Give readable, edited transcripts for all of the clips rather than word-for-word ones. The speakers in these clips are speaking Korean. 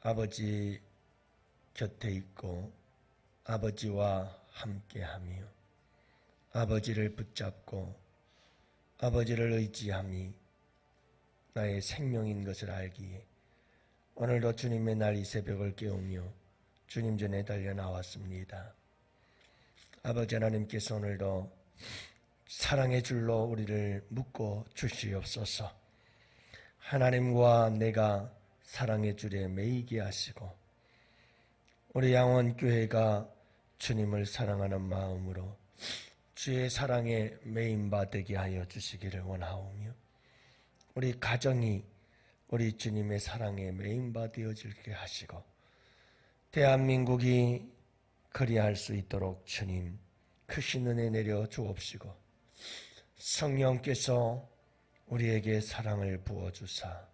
아버지 곁에 있고 아버지와 함께하며 아버지를 붙잡고 아버지를 의지함이 나의 생명인 것을 알기에 오늘도 주님의 날 이 새벽을 깨우며 주님 전에 달려 나왔습니다. 아버지 하나님께서 오늘도 사랑의 줄로 우리를 묶어 주시옵소서. 하나님과 내가 사랑의 줄에 매이게 하시고 우리 양원교회가 주님을 사랑하는 마음으로 주의 사랑에 매인바 되게 하여 주시기를 원하오며 우리 가정이 우리 주님의 사랑에 매인바 되어지게 하시고 대한민국이 그리할 수 있도록 주님 크신 은혜 내려 주옵시고 성령께서 우리에게 사랑을 부어주사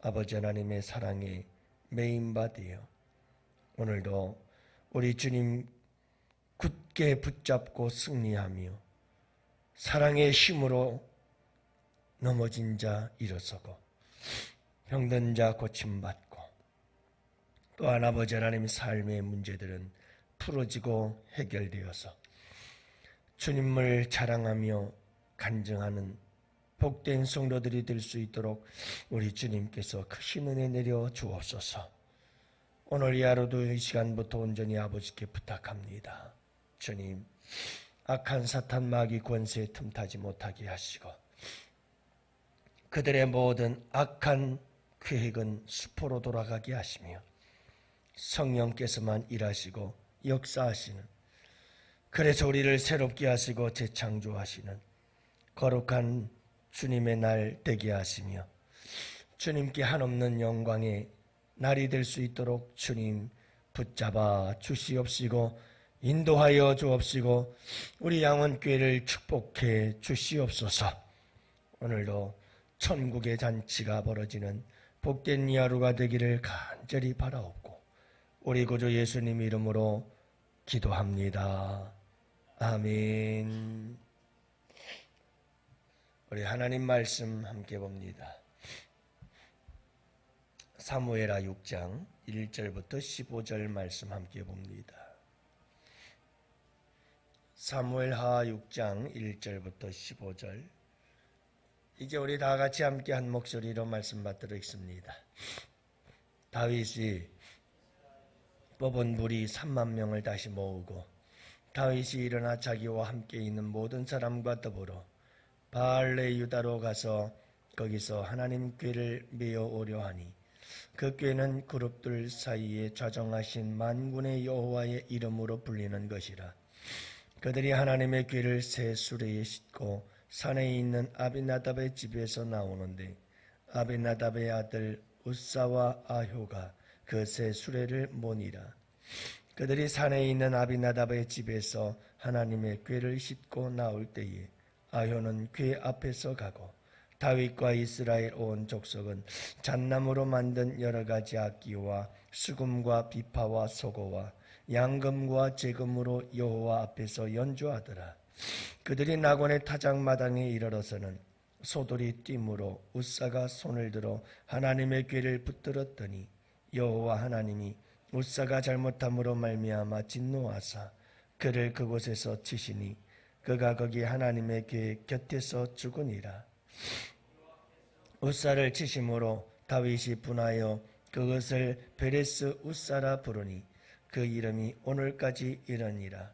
아버지 하나님의 사랑에 매인바 되어 오늘도 우리 주님 굳게 붙잡고 승리하며 사랑의 힘으로 넘어진 자 일어서고 병든 자 고침받고 또한 아버지 하나님의 삶의 문제들은 풀어지고 해결되어서 주님을 자랑하며 간증하는 복된 성도들이 될 수 있도록 우리 주님께서 크신 은혜 내려 주옵소서. 오늘 이 하루도 이 시간부터 온전히 아버지께 부탁합니다. 주님, 악한 사탄 마귀 권세에 틈타지 못하게 하시고 그들의 모든 악한 계획은 수포로 돌아가게 하시며 성령께서만 일하시고 역사하시는, 그래서 우리를 새롭게 하시고 재창조하시는 거룩한 주님의 날 되게 하시며 주님께 한없는 영광의 날이 될 수 있도록 주님 붙잡아 주시옵시고 인도하여 주옵시고 우리 양원교회를 축복해 주시옵소서. 오늘도 천국의 잔치가 벌어지는 복된 이 하루가 되기를 간절히 바라옵고 우리 구주 예수님 이름으로 기도합니다. 아멘. 우리 하나님 말씀 함께 봅니다. 사무엘하 6장 1절부터 15절 말씀 함께 봅니다. 사무엘하 6장 1절부터 15절. 이제 우리 다 같이 함께 한 목소리로 말씀 받도록 있습니다. 다윗이 뽑은 무리 3만 명을 다시 모으고 다윗이 일어나 자기와 함께 있는 모든 사람과 더불어 바알레 유다로 가서 거기서 하나님 궤를 메어 오려 하니 그 궤는 그룹들 사이에 좌정하신 만군의 여호와의 이름으로 불리는 것이라. 그들이 하나님의 궤를 새 수레에 싣고 산에 있는 아비나답의 집에서 나오는데 아비나답의 아들 우사와 아효가 그 새 수레를 모니라. 그들이 산에 있는 아비나답의 집에서 하나님의 궤를 싣고 나올 때에 아효는 궤 앞에서 가고 다윗과 이스라엘 온 족속은 잣나무로 만든 여러 가지 악기와 수금과 비파와 소고와 양금과 제금으로 여호와 앞에서 연주하더라. 그들이 낙원의 타작마당에 이르러서는 소들이 띠므로 우사가 손을 들어 하나님의 궤를 붙들었더니 여호와 하나님이 우사가 잘못함으로 말미암아 진노하사 그를 그곳에서 치시니 그가 거기 하나님의 궤 곁에서 죽으니라. 우사를 치심으로 다윗이 분하여 그것을 베레스 우사라 부르니 그 이름이 오늘까지 이르니라.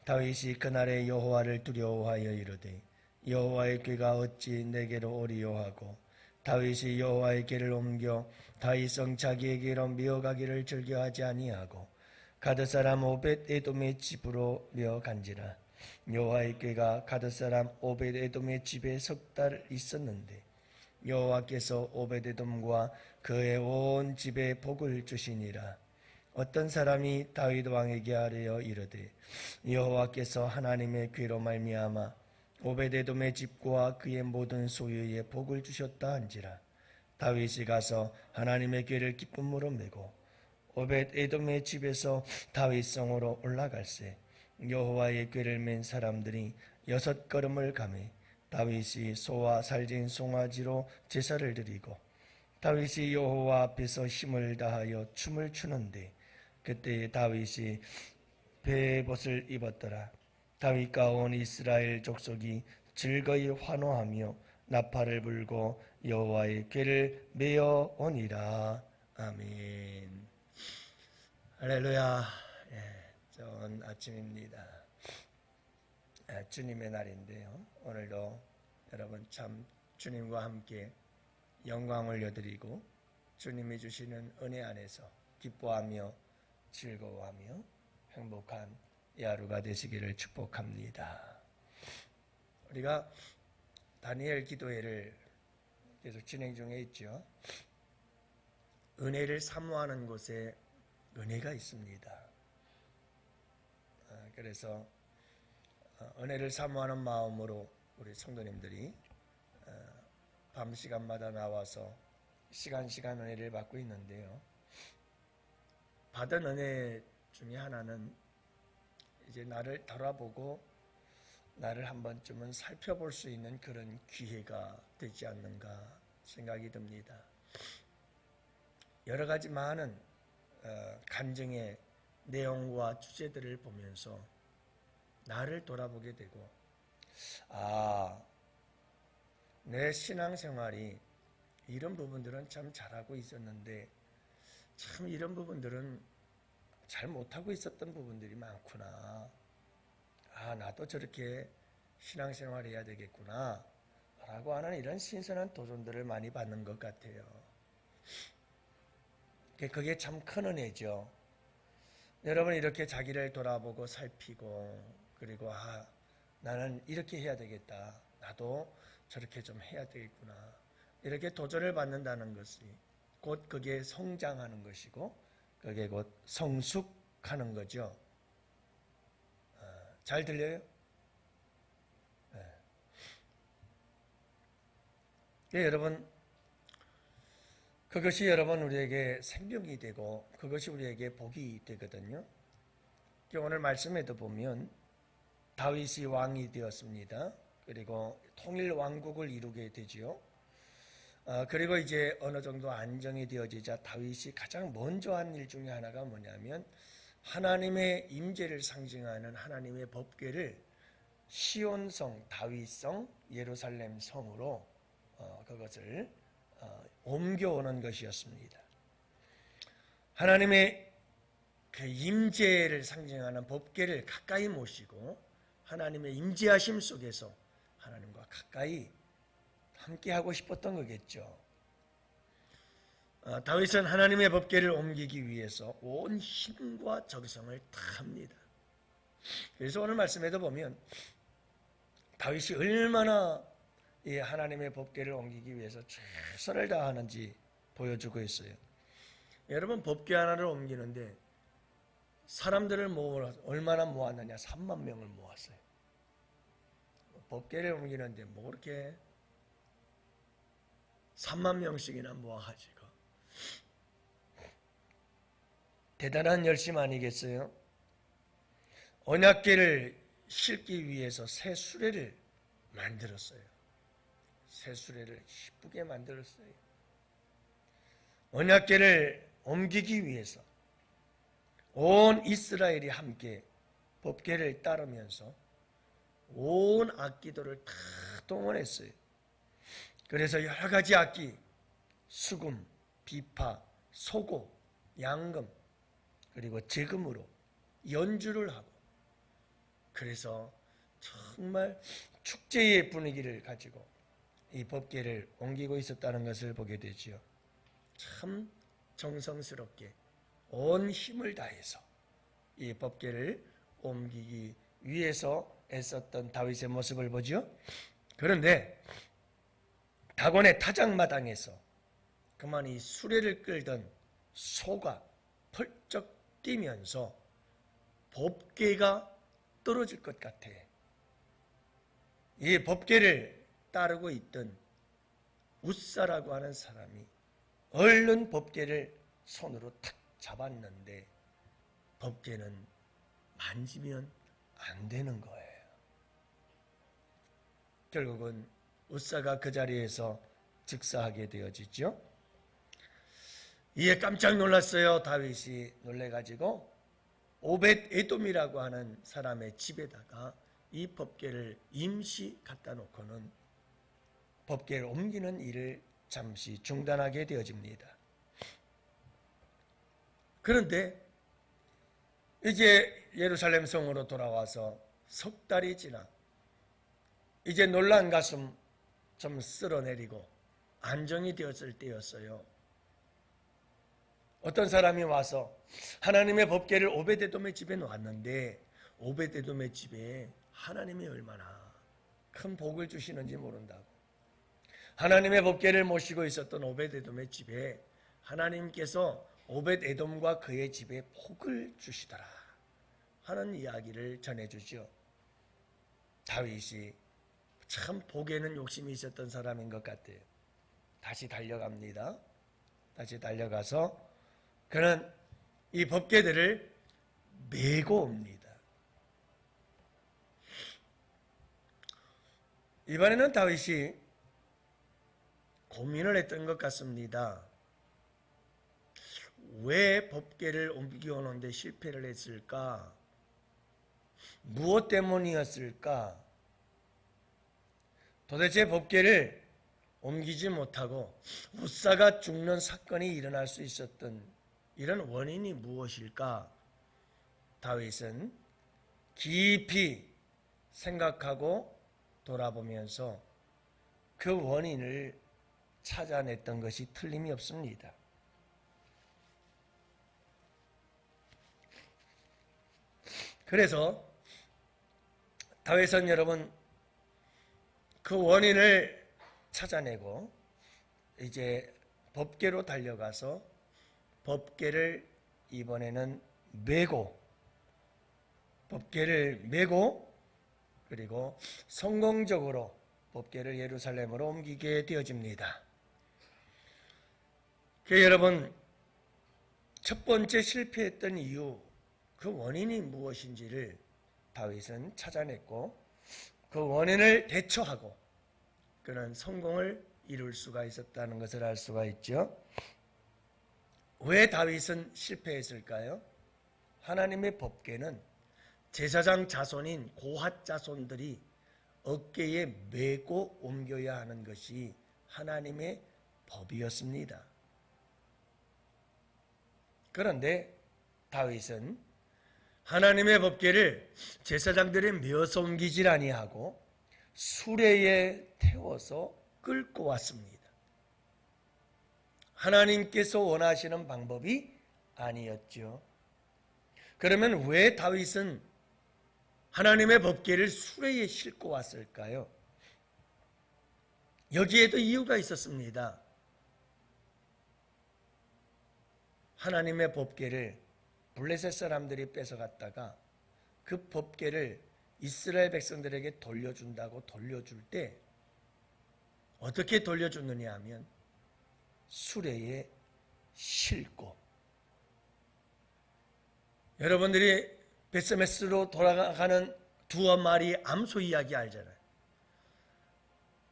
다윗이 그날에 여호와를 두려워하여 이르되 여호와의 궤가 어찌 내게로 오리요 하고 다윗이 여호와의 궤를 옮겨 다윗성 자기에게로 메어가기를 즐겨하지 아니하고 가드 사람 오벳 에돔의 집으로 메어간지라. 여호와의 궤가 가드 사람 오벳 에돔의 집에 석 달 있었는데 여호와께서 오벳 에돔과 그의 온 집에 복을 주시니라. 어떤 사람이 다윗 왕에게 아뢰어 이르되 여호와께서 하나님의 궤로 말미암아 오벳에돔의 집과 그의 모든 소유에 복을 주셨다 한지라. 다윗이 가서 하나님의 궤를 기쁨으로 메고 오벳에돔의 집에서 다윗성으로 올라갈새 여호와의 궤를 맨 사람들이 6걸음을 가매 다윗이 소와 살진 송아지로 제사를 드리고 다윗이 여호와 앞에서 힘을 다하여 춤을 추는데 그때 다윗이 베옷을 입었더라. 다윗과 온 이스라엘 족속이 즐거이 환호하며 나팔을 불고 여호와의 궤를 메어 오니라. 아멘. 할렐루야. 좋은 아침입니다. 주님의 날인데요. 오늘도 여러분 참 주님과 함께 영광을 올려드리고 주님이 주시는 은혜 안에서 기뻐하며 즐거워하며 행복한 이 하루가 되시기를 축복합니다. 우리가 다니엘 기도회를 계속 진행 중에 있죠. 은혜를 사모하는 곳에 은혜가 있습니다. 그래서 은혜를 사모하는 마음으로 우리 성도님들이 밤 시간마다 나와서 시간 은혜를 받고 있는데요. 받은 은혜 중에 하나는 이제 나를 돌아보고 나를 한 번쯤은 살펴볼 수 있는 그런 기회가 되지 않는가 생각이 듭니다. 여러 가지 많은 간증의 내용과 주제들을 보면서 나를 돌아보게 되고 내 신앙생활이 이런 부분들은 참 잘하고 있었는데 참 이런 부분들은 잘 못하고 있었던 부분들이 많구나. 나도 저렇게 신앙생활 해야 되겠구나 라고 하는 이런 신선한 도전들을 많이 받는 것 같아요. 그게 참 큰 은혜죠. 여러분 이렇게 자기를 돌아보고 살피고 그리고 나는 이렇게 해야 되겠다. 나도 저렇게 좀 해야 되겠구나. 이렇게 도전을 받는다는 것이 곧 그게 성장하는 것이고 그게 곧 성숙하는 거죠. 잘 들려요? 네, 여러분 그것이 여러분 우리에게 생명이 되고 그것이 우리에게 복이 되거든요. 오늘 말씀에도 보면 다윗이 왕이 되었습니다. 그리고 통일 왕국을 이루게 되지요. 그리고 이제 어느 정도 안정이 되어지자 다윗이 가장 먼저 한 일 중에 하나가 뭐냐면 하나님의 임재를 상징하는 하나님의 법궤를 시온성, 다윗성, 예루살렘 성으로 그것을 옮겨오는 것이었습니다. 하나님의 그 임재를 상징하는 법궤를 가까이 모시고 하나님의 임재하심 속에서 하나님과 가까이 함께하고 싶었던 거겠죠. 다윗은 하나님의 법궤를 옮기기 위해서 온 힘과 정성을 다합니다. 그래서 오늘 말씀에도 보면 다윗이 얼마나 이 하나님의 법궤를 옮기기 위해서 최선을 다하는지 보여주고 있어요. 여러분 법궤 하나를 옮기는데 사람들을 얼마나 모았느냐? 3만 명을 모았어요. 법궤를 옮기는데 뭐 그렇게 3만 명씩이나 모아가지고 대단한 열심 아니겠어요? 언약궤를 싣기 위해서 새 수레를 만들었어요. 새 수레를 이쁘게 만들었어요. 언약궤를 옮기기 위해서 온 이스라엘이 함께 법궤를 따르면서 온 악기들을 다 동원했어요. 그래서 여러 가지 악기, 수금, 비파, 소고, 양금, 그리고 제금으로 연주를 하고 그래서 정말 축제의 분위기를 가지고 이 법궤를 옮기고 있었다는 것을 보게 되지요. 참 정성스럽게 온 힘을 다해서 이 법궤를 옮기기 위해서 애썼던 다윗의 모습을 보죠. 그런데 다곤의 타작마당에서 그만 이 수레를 끌던 소가 펄쩍 뛰면서 법궤가 떨어질 것 같아. 이 법궤를 따르고 있던 웃사라고 하는 사람이 얼른 법궤를 손으로 탁 잡았는데 법궤는 만지면 안 되는 거예요. 결국은 웃사가 그 자리에서 즉사하게 되어지죠. 이에 깜짝 놀랐어요. 다윗이 놀래가지고 오벳 에돔이라고 하는 사람의 집에다가 이 법궤를 임시 갖다 놓고는 법궤를 옮기는 일을 잠시 중단하게 되어집니다. 그런데 이제 예루살렘 성으로 돌아와서 석 달이 지나 이제 놀란 가슴 좀 쓸어내리고 안정이 되었을 때였어요. 어떤 사람이 와서 하나님의 법궤를 오벳에돔의 집에 놓았는데 오벳에돔의 집에 하나님이 얼마나 큰 복을 주시는지 모른다고. 하나님의 법궤를 모시고 있었던 오벳에돔의 집에 하나님께서 오벳에돔과 그의 집에 복을 주시더라 하는 이야기를 전해주죠. 다윗이 참 복에는 욕심이 있었던 사람인 것 같아요. 다시 달려갑니다. 다시 달려가서 그는 이 법궤들을 메고 옵니다. 이번에는 다윗이 고민을 했던 것 같습니다. 왜 법궤를 옮겨오는데 실패를 했을까? 무엇 때문이었을까? 도대체 법궤를 옮기지 못하고 웃사가 죽는 사건이 일어날 수 있었던 이런 원인이 무엇일까? 다윗은 깊이 생각하고 돌아보면서 그 원인을 찾아냈던 것이 틀림이 없습니다. 그래서 다윗은 여러분 그 원인을 찾아내고 이제 법궤로 달려가서 법궤를 이번에는 법궤를 메고 그리고 성공적으로 법궤를 예루살렘으로 옮기게 되어집니다. 여러분 첫 번째 실패했던 이유 그 원인이 무엇인지를 다윗은 찾아냈고 그 원인을 대처하고 그는 성공을 이룰 수가 있었다는 것을 알 수가 있죠. 왜 다윗은 실패했을까요? 하나님의 법궤는 제사장 자손인 고핫 자손들이 어깨에 메고 옮겨야 하는 것이 하나님의 법이었습니다. 그런데 다윗은 하나님의 법궤를 제사장들이 메어서 옮기질 아니하고 수레에 태워서 끌고 왔습니다. 하나님께서 원하시는 방법이 아니었죠. 그러면 왜 다윗은 하나님의 법궤를 수레에 싣고 왔을까요? 여기에도 이유가 있었습니다. 하나님의 법궤를 블레셋 사람들이 뺏어갔다가 그 법궤를 이스라엘 백성들에게 돌려준다고 돌려줄 때 어떻게 돌려줬느냐 하면 수레에 싣고. 여러분들이 베스메스로 돌아가는 두어 마리 암소 이야기 알잖아요.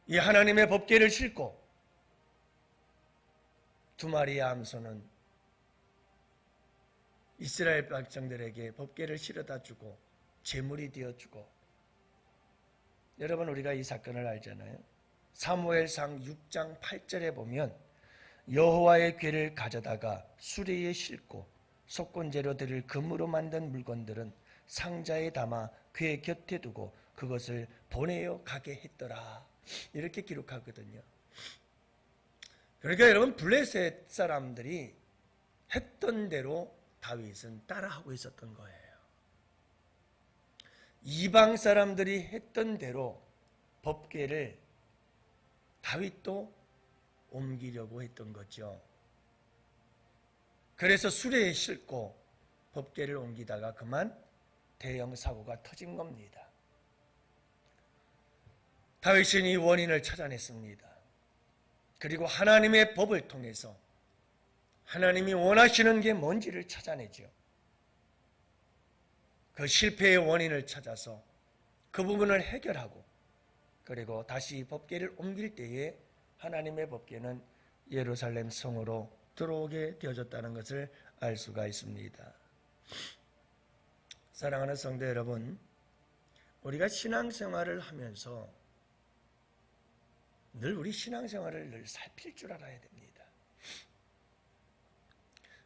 이 하나님의 법궤를 싣고 두 마리의 암소는 이스라엘 백성들에게 법궤를 실어다 주고 제물이 되어주고. 여러분 우리가 이 사건을 알잖아요. 사무엘상 6장 8절에 보면 여호와의 궤를 가져다가 수레에 싣고 속건제로 드릴 금으로 만든 물건들은 상자에 담아 궤 곁에 두고 그것을 보내어 가게 했더라. 이렇게 기록하거든요. 그러니까 여러분 블레셋 사람들이 했던 대로 다윗은 따라하고 있었던 거예요. 이방 사람들이 했던 대로 법궤를 다윗도 옮기려고 했던 거죠. 그래서 수레에 싣고 법궤를 옮기다가 그만 대형 사고가 터진 겁니다. 다윗은 이 원인을 찾아냈습니다. 그리고 하나님의 법을 통해서 하나님이 원하시는 게 뭔지를 찾아내죠. 그 실패의 원인을 찾아서 그 부분을 해결하고 그리고 다시 법궤를 옮길 때에 하나님의 법궤는 예루살렘 성으로 들어오게 되어졌다는 것을 알 수가 있습니다. 사랑하는 성도 여러분, 우리가 신앙생활을 하면서 늘 우리 신앙생활을 늘 살필 줄 알아야 됩니다.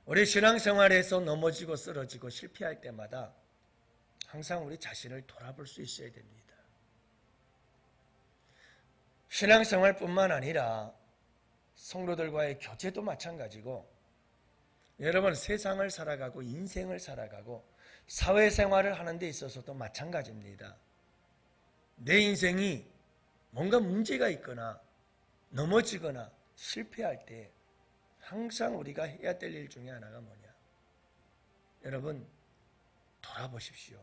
우리 신앙생활에서 넘어지고 쓰러지고 실패할 때마다 항상 우리 자신을 돌아볼 수 있어야 됩니다. 신앙생활뿐만 아니라 성도들과의 교제도 마찬가지고, 여러분 세상을 살아가고 인생을 살아가고 사회생활을 하는 데 있어서도 마찬가지입니다. 내 인생이 뭔가 문제가 있거나 넘어지거나 실패할 때 항상 우리가 해야 될 일 중에 하나가 뭐냐? 여러분, 돌아보십시오.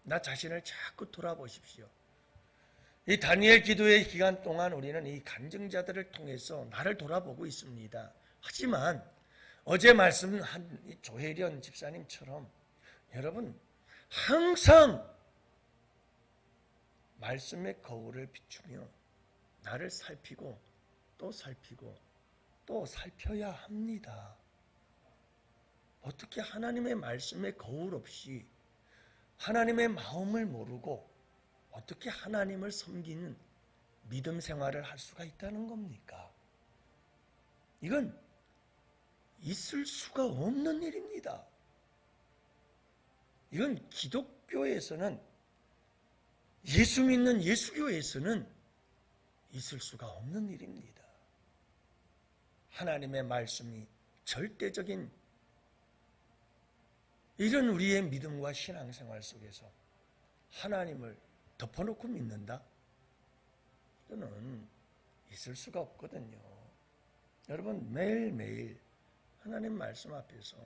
나 자신을 자꾸 돌아보십시오. 이 다니엘 기도의 기간 동안 우리는 이 간증자들을 통해서 나를 돌아보고 있습니다. 하지만 어제 말씀한 조혜련 집사님처럼 여러분 항상 말씀의 거울을 비추며 나를 살피고 또 살피고 또 살펴야 합니다. 어떻게 하나님의 말씀의 거울 없이 하나님의 마음을 모르고 어떻게 하나님을 섬기는 믿음 생활을 할 수가 있다는 겁니까? 이건 있을 수가 없는 일입니다. 이건 기독교에서는, 예수 믿는 예수교에서는 있을 수가 없는 일입니다. 하나님의 말씀이 절대적인 이런 우리의 믿음과 신앙생활 속에서 하나님을 덮어놓고 믿는다? 이거는 있을 수가 없거든요. 여러분 매일매일 하나님 말씀 앞에서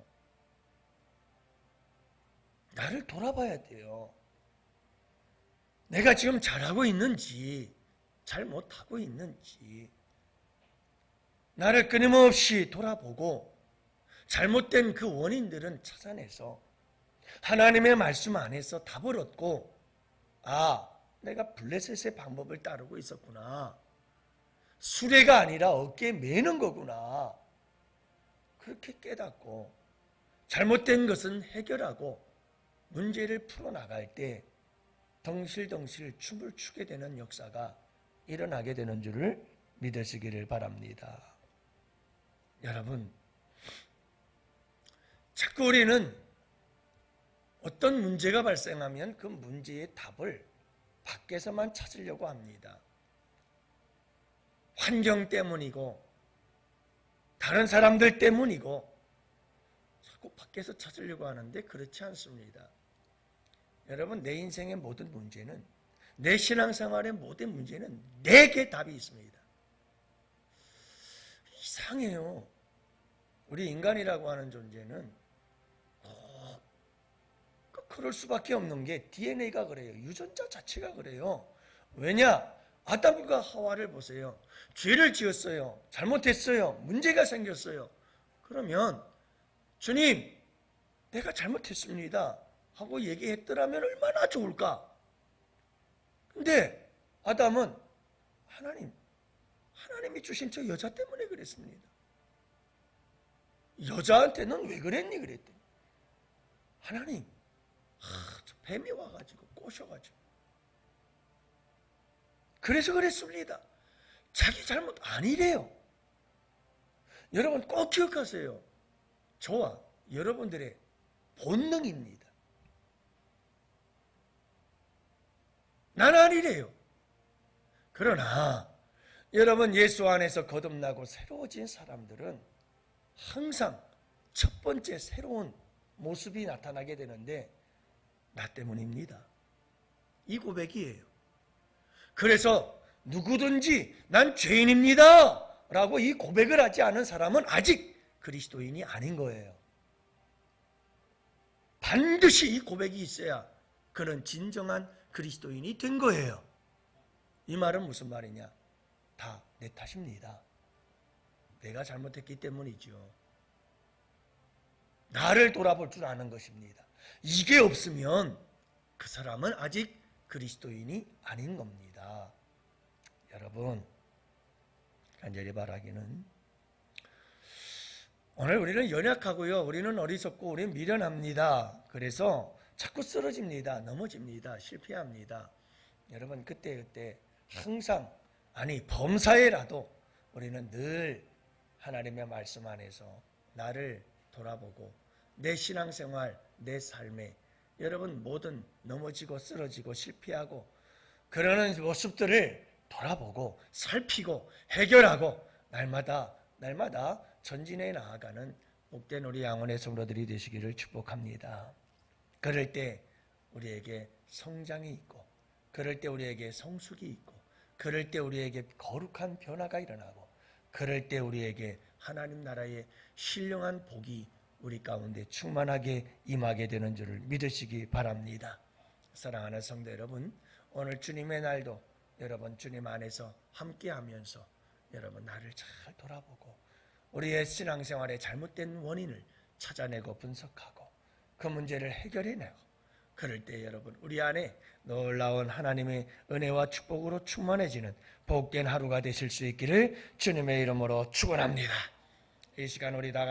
나를 돌아봐야 돼요. 내가 지금 잘하고 있는지 잘못하고 있는지 나를 끊임없이 돌아보고 잘못된 그 원인들은 찾아내서 하나님의 말씀 안에서 답을 얻고, 아, 내가 블레셋의 방법을 따르고 있었구나. 수레가 아니라 어깨에 매는 거구나. 그렇게 깨닫고 잘못된 것은 해결하고 문제를 풀어나갈 때 덩실덩실 춤을 추게 되는 역사가 일어나게 되는 줄을 믿으시기를 바랍니다. 여러분, 자꾸 우리는 어떤 문제가 발생하면 그 문제의 답을 밖에서만 찾으려고 합니다. 환경 때문이고 다른 사람들 때문이고 자꾸 밖에서 찾으려고 하는데 그렇지 않습니다. 여러분, 내 인생의 모든 문제는, 내 신앙생활의 모든 문제는 내게 답이 있습니다. 이상해요. 우리 인간이라고 하는 존재는 그럴 수밖에 없는 게 DNA가 그래요. 유전자 자체가 그래요. 왜냐? 아담과 하와를 보세요. 죄를 지었어요. 잘못했어요. 문제가 생겼어요. 그러면 주님, 내가 잘못했습니다 하고 얘기했더라면 얼마나 좋을까? 근데 아담은 하나님이 주신 저 여자 때문에 그랬습니다. 여자한테는 왜 그랬니? 그랬더니 하나님, 저 뱀이 와가지고 꼬셔가지고 그래서 그랬습니다. 자기 잘못 아니래요. 여러분 꼭 기억하세요. 저와 여러분들의 본능입니다. 난 아니래요. 그러나 여러분, 예수 안에서 거듭나고 새로워진 사람들은 항상 첫 번째 새로운 모습이 나타나게 되는데 나 때문입니다. 이 고백이에요. 그래서 누구든지 난 죄인입니다 라고 이 고백을 하지 않은 사람은 아직 그리스도인이 아닌 거예요. 반드시 이 고백이 있어야 그는 진정한 그리스도인이 된 거예요. 이 말은 무슨 말이냐? 다 내 탓입니다. 내가 잘못했기 때문이죠. 나를 돌아볼 줄 아는 것입니다. 이게 없으면 그 사람은 아직 그리스도인이 아닌 겁니다. 여러분, 간절히 바라기는 오늘 우리는 연약하고요. 우리는 어리석고 우리는 미련합니다. 그래서 자꾸 쓰러집니다. 넘어집니다. 실패합니다. 여러분 그때 항상 범사에라도 우리는 늘 하나님의 말씀 안에서 나를 돌아보고 내 신앙생활, 내 삶에 여러분 모든 넘어지고 쓰러지고 실패하고 그러는 모습들을 돌아보고 살피고 해결하고 날마다 전진해 나아가는 복된 우리 양원의 성도들이 되시기를 축복합니다. 그럴 때 우리에게 성장이 있고 그럴 때 우리에게 성숙이 있고 그럴 때 우리에게 거룩한 변화가 일어나고 그럴 때 우리에게 하나님 나라의 신령한 복이 우리 가운데 충만하게 임하게 되는 줄을 믿으시기 바랍니다. 사랑하는 성도 여러분, 오늘 주님의 날도 여러분 주님 안에서 함께하면서 여러분 나를 잘 돌아보고 우리의 신앙생활의 잘못된 원인을 찾아내고 분석하고 그 문제를 해결해내고 그럴 때 여러분 우리 안에 놀라운 하나님의 은혜와 축복으로 충만해지는 복된 하루가 되실 수 있기를 주님의 이름으로 축원합니다. 이 시간 우리 다